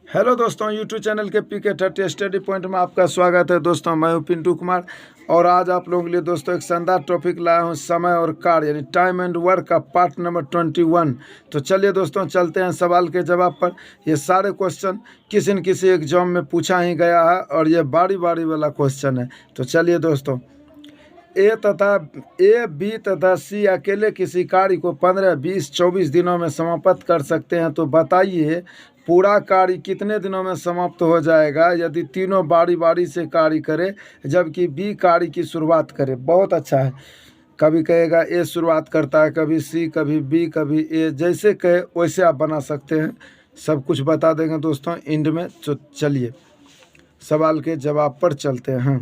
Hello दोस्तों, YouTube channel के पीके 30 study point में आपका स्वागत है। दोस्तों मैं हूं पिंटू कुमार और आज आप लोगों के लिए दोस्तों एक शानदार टॉपिक लाया हूं, समय और कार्य यानी टाइम एंड वर्क का पार्ट नंबर 21। तो चलिए दोस्तों चलते हैं सवाल के जवाब पर। ये सारे क्वेश्चन किसी न किसी एग्जाम में पूछा ही गया है और ये बारी बारी वाला क्वेश्चन है। तो चलिए दोस्तों, ए बी तथा सी अकेले किसी कार्य को 15, 20, 24 दिनों में समाप्त कर सकते हैं। तो बताइए पूरा कार्य कितने दिनों में समाप्त हो जाएगा यदि तीनों बारी बारी से कार्य करें, जबकि बी कार्य की शुरुआत करे। बहुत अच्छा है। कभी कहेगा ए शुरुआत करता है, कभी सी, कभी बी, कभी ए, जैसे कहे वैसे आप बना सकते हैं। सब कुछ बता देंगे दोस्तों एंड में। तो चलिए सवाल के जवाब पर चलते हैं।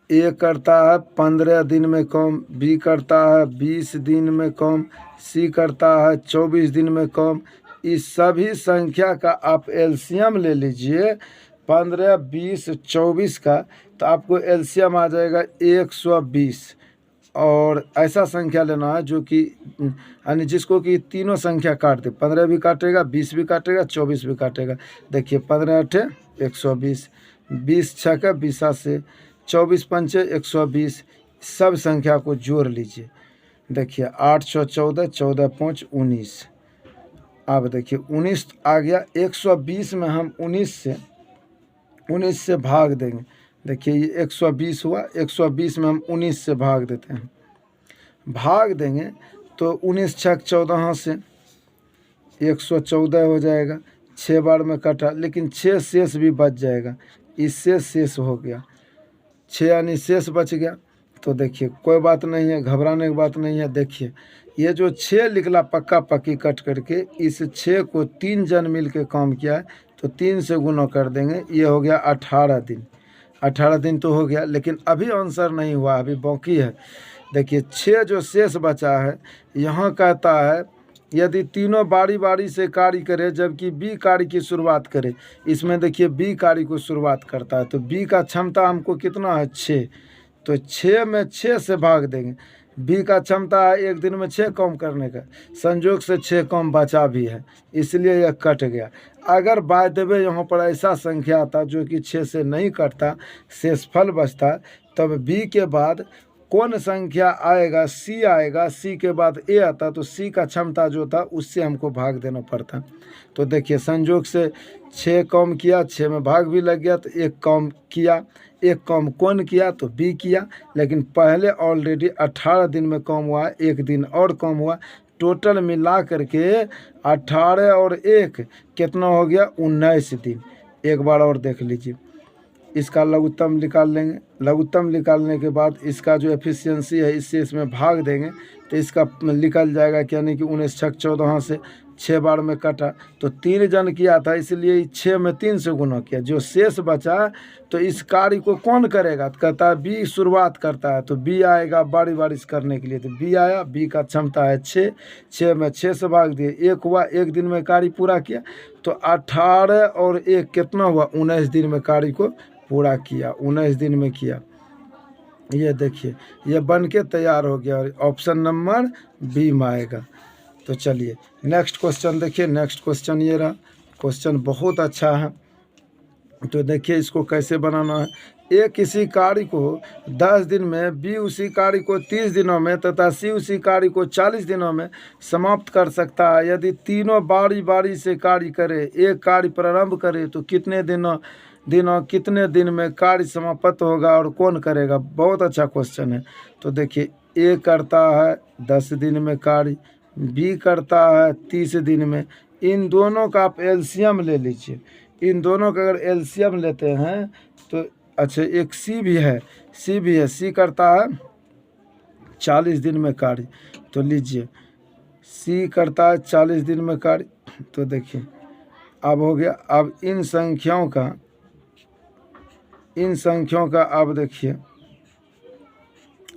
ए करता है 15 दिन में कम, बी करता है 20 दिन में कम, सी करता है 24 दिन में कम। इस सभी संख्या का आप एलसीएम ले लीजिए 15, 20, 24 का, तो आपको एलसीएम आ जाएगा 120। और ऐसा संख्या लेना है जो कि यानी जिसको कि तीनों संख्या काट दे। 15 भी काटेगा, 20 भी काटेगा, 24 भी काटेगा। देखिए 15 अठे 120, 20 छक्का 20 से 24 पंचे 120। सब संख्या को जोड़ लीजिए। देखिए 814, 14 5 19। अब देखिए 19 आ गया। 120 में हम 19 से भाग देंगे। देखिए ये 120 हुआ, 120 में हम 19 से भाग देते हैं। भाग देंगे तो 19 छक 14 से 114 हो जाएगा। 6 बार में कटा, लेकिन 6 शेष भी बच जाएगा। इससे शेष हो गया 6 यानी शेष बच गया। तो देखिए कोई बात नहीं है, घबराने की बात नहीं है। देखिए ये जो 6 निकला पक्का पक्की कट करके, इस 6 को 3 जन मिल के काम किया है, तो 3 से गुना कर देंगे। ये हो गया 18 दिन। 18 दिन तो हो गया, लेकिन अभी आंसर नहीं हुआ, अभी बाकी है। देखिए 6 जो शेष बचा है, यहाँ कहता है यदि तीनों बारी बारी से कार्य करे जबकि बी कार्य की शुरुआत करे। इसमें देखिए बी कार्य को शुरुआत करता है, तो बी का क्षमता हमको कितना है 6, तो 6 में 6 से भाग देंगे। बी का क्षमता है एक दिन में 6 काम करने का, संजोग से 6 काम बचा भी है, इसलिए यह कट गया। अगर बाय द वे यहाँ पर ऐसा संख्या आता जो कि 6 से नहीं कटता, शेषफल बचता, तब बी के बाद कौन संख्या आएगा? सी आएगा। सी के बाद ए आता, तो सी का क्षमता जो था उससे हमको भाग देना पड़ता। तो देखिए संजोग से 6 काम किया, 6 में भाग भी लग गया, तो एक काम किया। एक काम कौन किया? तो बी किया, लेकिन पहले ऑलरेडी 18 दिन में काम हुआ, एक दिन और काम हुआ। टोटल मिला करके 18 और 1 कितना हो गया? 19 दिन। एक बार और देख लीजिए। इसका लघुत्तम निकाल लेंगे। लघुत्तम निकालने के बाद इसका जो एफिशिएंसी है इससे इसमें भाग देंगे, तो इसका निकल जाएगा। यानी कि 19 छक 14 से 6 बार में कटा, तो 3 जन किया था, इसलिए 6 में 3 से गुना किया। जो शेष बचा, तो इस कार्य को कौन करेगा? तो कहता है बी शुरुआत करता है, तो बी आएगा बारी बारिश करने के लिए। तो बी आया, बी का क्षमता है 6, 6 में 6 से भाग दिए, 1 हुआ, 1 दिन में कार्य पूरा किया। तो 18 और 1 कितना हुआ? 19 दिन में कार्य को पूरा किया, 19 दिन में किया। ये देखिए ये बन के तैयार हो गया और ऑप्शन नंबर बी में आएगा। तो चलिए नेक्स्ट क्वेश्चन देखिए। नेक्स्ट क्वेश्चन ये रहा। क्वेश्चन बहुत अच्छा है। तो देखिए इसको कैसे बनाना है। ए किसी कार्य को 10 दिन में, बी उसी कार्य को 30 दिनों में तथा सी उसी कार्य को 40 दिनों में समाप्त कर सकता है। यदि तीनों बारी बारी से कार्य करे, एक कार्य प्रारंभ करे, तो कितने कितने दिन में कार्य समाप्त होगा और कौन करेगा? बहुत अच्छा क्वेश्चन है। तो देखिए ए करता है 10 दिन में कार्य, बी करता है 30 दिन में। इन दोनों का आप एलसीएम ले लीजिए। इन दोनों का अगर एलसीएम लेते हैं तो अच्छा, एक सी भी है, सी करता है 40 दिन में कार्य। तो लीजिए सी करता है 40 दिन में कार्य। तो देखिए अब हो गया। अब इन संख्याओं का आप देखिए,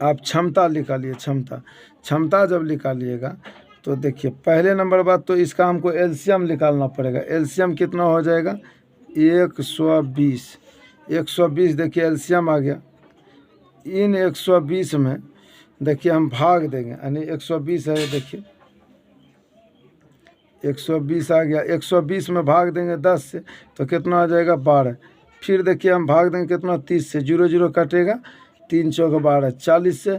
आप क्षमता निकालिए। क्षमता जब निकालिएगा तो देखिए पहले नंबर बात तो इसका हमको एलसीएम निकालना पड़ेगा। एलसीएम कितना हो जाएगा? 120। 120 देखिए एलसीएम आ गया। इन 120 में देखिए हम भाग देंगे, यानी 120 है, देखिए 120 आ गया। 120 में भाग देंगे 10 से तो कितना आ जाएगा 12। फिर देखिए हम भाग देंगे कितना 30 से, 0 0 कटेगा, 3 चौक 12, 40 से,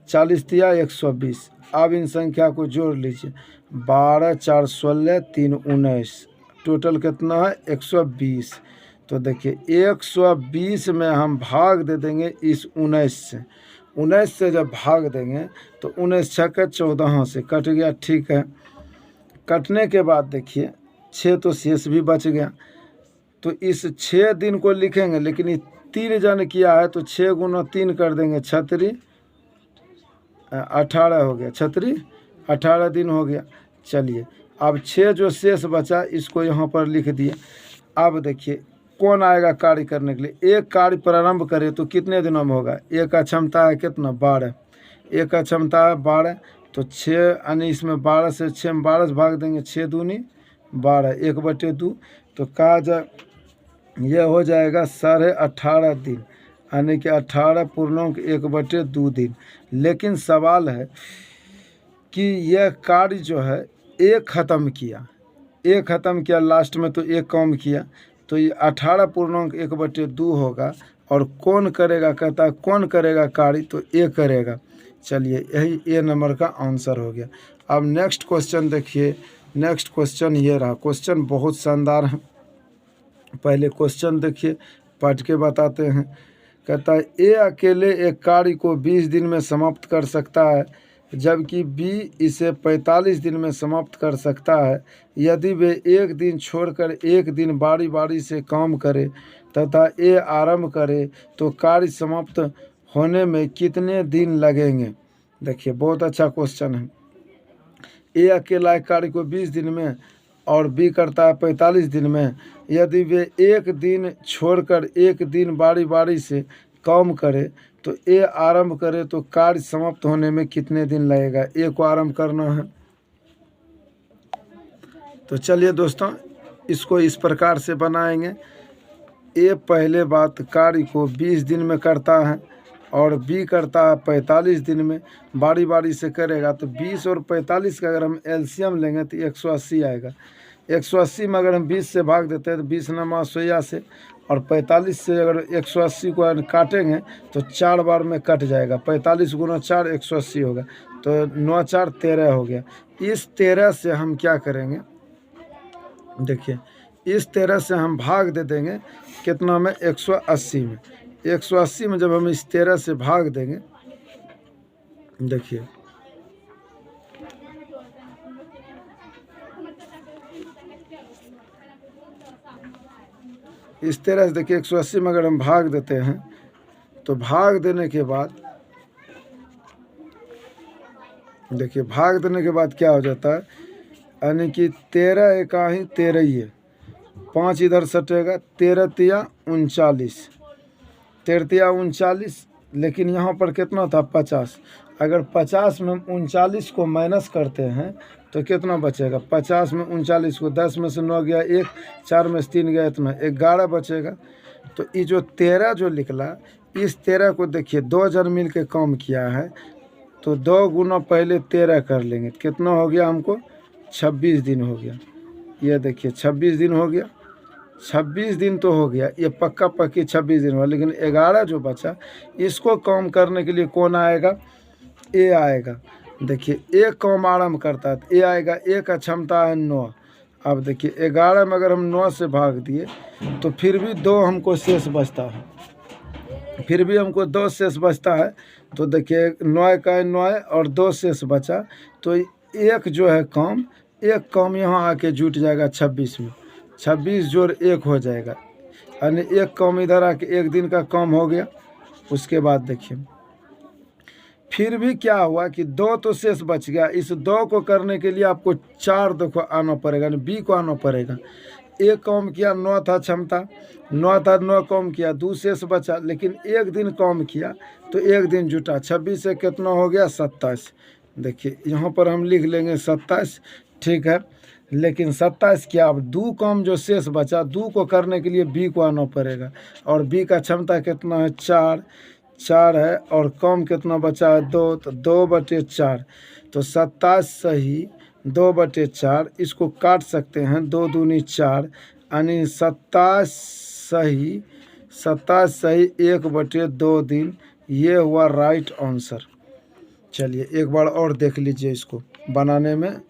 40 दिया 120। अब इन संख्या को जोड़ लीजिए, 12 4 16 3 19, टोटल कितना है 120। तो देखिए 120 में हम भाग दे देंगे इस 19 से, 19 से जब भाग देंगे तो 19 छक्के 14 से कट गया। ठीक है, कटने के बाद देखिए 6 तो शेष भी बच गया। तो इस 6 दिन को लिखेंगे, लेकिन ये 3 जन किया है तो 6 गुना 3 कर देंगे, 36 18 हो गया, 36 18 दिन हो गया। चलिए अब 6 जो शेष बचा इसको यहाँ पर लिख दिए। अब देखिए कौन आएगा कार्य करने के लिए। एक कार्य प्रारंभ करे तो कितने दिनों में होगा। एक का क्षमता है कितना 12, एक का क्षमता है 12, तो 6 यानी इसमें 12 से 6 में 12 से भाग देंगे, 6 दूनी 12, 1/2, तो कहा जाए यह हो जाएगा 18.5 दिन, यानी कि 18 पूर्णांक 1/2 दिन। लेकिन सवाल है कि यह कार्य जो है एक ख़त्म किया, एक ख़त्म किया लास्ट में, तो एक काम किया, तो ये 18 पूर्णांक 1/2 होगा। और कौन करेगा, कहता है कौन करेगा कार्य, तो ए करेगा। चलिए यही ए नंबर का आंसर हो गया। अब नेक्स्ट क्वेश्चन देखिए, नेक्स्ट क्वेश्चन ये रहा। क्वेश्चन बहुत शानदार है, पहले क्वेश्चन देखिए पढ़ के बताते हैं। कहता है ए अकेले एक कार्य को 20 दिन में समाप्त कर सकता है, जबकि बी इसे 45 दिन में समाप्त कर सकता है। यदि वे एक दिन छोड़कर एक दिन बारी बारी से काम करे तथा ए आरंभ करे तो कार्य समाप्त होने में कितने दिन लगेंगे। देखिए बहुत अच्छा क्वेश्चन है। ए अकेला कार्य को 20 दिन में और बी करता है 45 दिन में। यदि वे एक दिन छोड़कर एक दिन बारी बारी से काम करे तो ए आरंभ करे तो कार्य समाप्त होने में कितने दिन लगेगा। ए को आरंभ करना है। तो चलिए दोस्तों इसको इस प्रकार से बनाएंगे। ए पहले बात कार्य को 20 दिन में करता है और बी करता है 45 दिन में, बारी बारी से करेगा। तो 20 और 45 का अगर हम एलसीएम लेंगे तो 180 आएगा। 180 में अगर हम 20 से भाग देते हैं तो 20 नमा 100 से, और 45 से अगर 180 को काटेंगे तो 4 बार में कट जाएगा। 45 गुना 4 180 होगा, तो 9 4 13 हो गया। इस 13 से हम क्या करेंगे, देखिए इस 13 से हम भाग दे देंगे कितना में 180 में। 180 में जब हम इस 13 से भाग देंगे, देखिए इस 13 से, देखिए 180 में अगर हम भाग देते हैं तो भाग देने के बाद, देखिए भाग देने के बाद क्या हो जाता है, यानी कि 13 एका ही 13 ही है, 5 इधर सटेगा, 13 तिया 39, 13 तिया 39। लेकिन यहाँ पर कितना था 50। अगर 50 में 39 को माइनस करते हैं तो कितना बचेगा। 50 में 39 को 10 में से 9 गया 1, 4 में से 3 गया, इतना 11 बचेगा। तो ये जो 13 जो निकला, इस 13 को देखिए 2 जन मिल के काम किया है, तो 2 गुना पहले 13 कर लेंगे, कितना हो गया हमको 26 दिन हो गया। ये देखिए 26 दिन हो गया, 26 दिन तो हो गया, ये पक्का पक्की 26 दिन हुआ। लेकिन 11 जो बचा इसको काम करने के लिए कौन आएगा, ए आएगा। देखिए ए काम आरम्भ करता है तो ए आएगा। ए का क्षमता है 9। अब देखिए 11 में अगर हम 9 से भाग दिए तो फिर भी 2 हमको शेष बचता है, फिर भी हमको 2 शेष बचता है। तो देखिए 9 का 9 और 2 शेष बचा, तो एक जो है काम, एक काम यहाँ आके जुट जाएगा 26 में, 26 जोड़ 1 हो जाएगा, यानी एक काम इधर आके एक दिन का काम हो गया। उसके बाद देखिए फिर भी क्या हुआ कि 2 तो शेष बच गया। इस 2 को करने के लिए आपको 4 देखो आना पड़ेगा, यानी बी को आना पड़ेगा। एक काम किया, 9 था क्षमता, 9 था, 9 काम किया, 2 शेष बचा, लेकिन एक दिन काम किया तो एक दिन जुटा। 26 से कितना हो गया 27। देखिए यहाँ पर हम लिख लेंगे 27, ठीक है। लेकिन 27 क्या, अब 2 काम जो शेष बचा, 2 को करने के लिए बी को आना पड़ेगा, और बी का क्षमता कितना है 4 है, और कम कितना बचा है 2, तो 2/4, तो 27 सही 2/4, इसको काट सकते हैं 2 दूनी 4 यानी 27 सही 1/2 दिन। ये हुआ राइट आंसर। चलिए एक बार और देख लीजिए, इसको बनाने में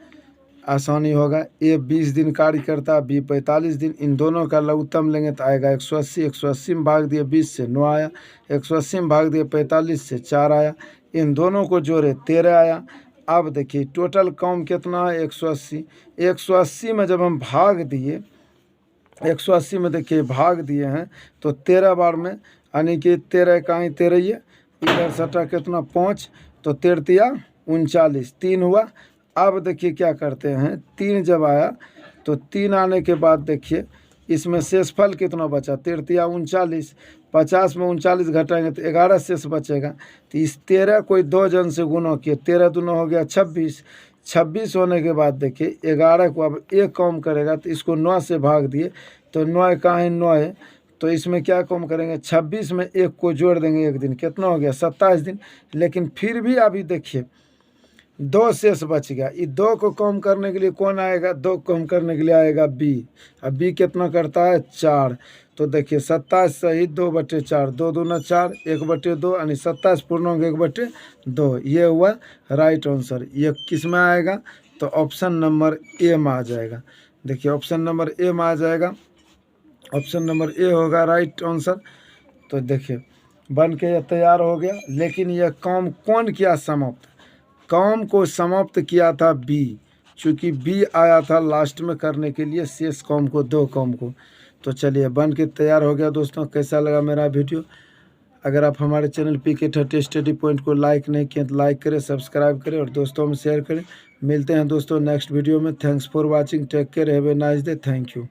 आसानी होगा। ए 20 दिन कार्य करता है, बी 45 दिन। इन दोनों का लघुत्तम लेंगे तो आएगा 180। 180 में भाग दिए 20 से 9 आया। 180 में भाग दिए 45 से 4 आया। इन दोनों को जोड़े 13 आया। अब देखिए टोटल काम कितना है 180। 180 में जब हम भाग दिए, 180 में देखिए भाग दिए हैं तो 13 बार में, यानी कि 13 का ही 13 ये इधर सटा कितना 5, तो 13 39, 3 हुआ। अब देखिए क्या करते हैं, 3 जब आया तो 3 आने के बाद देखिए इसमें शेषफल कितना बचा, 13 39, 50 में 39 घटाएंगे तो 11 शेष बचेगा। तो इस 13 को 2 जन से गुना किए, 13 दूना हो गया 26। 26 होने के बाद देखिए 11 को अब एक कम करेगा तो इसको 9 से भाग दिए, तो 9 का ही 9 है, तो इसमें क्या कम करेंगे 26 में 1 को जोड़ देंगे, एक दिन कितना हो गया 27 दिन। लेकिन फिर भी अभी देखिए 2 शेष बच गया। ये 2 को कम करने के लिए कौन आएगा, 2 कम करने के लिए आएगा बी। अब बी कितना करता है 4। तो देखिए 27 सही 2/4, 2 दूना 4, 1/2 यानी 27 पूर्णांक 1/2। ये हुआ राइट आंसर। ये किस में आएगा, तो ऑप्शन नंबर ए में आ जाएगा। देखिए ऑप्शन नंबर ए में आ जाएगा, ऑप्शन नंबर ए होगा राइट आंसर। तो देखिए बन के ये तैयार हो गया। लेकिन यह काम कौन किया समाप्त, काम को समाप्त किया था बी, चूँकि बी आया था लास्ट में करने के लिए शेष काम को, 2 काम को। तो चलिए बन के तैयार हो गया। दोस्तों कैसा लगा मेरा वीडियो, अगर आप हमारे चैनल पीके 30 स्टडी पॉइंट को लाइक नहीं किए तो लाइक करें, सब्सक्राइब करें और दोस्तों में शेयर करें। मिलते हैं दोस्तों नेक्स्ट वीडियो में। Thanks for watching, take care, have a nice day, thank you.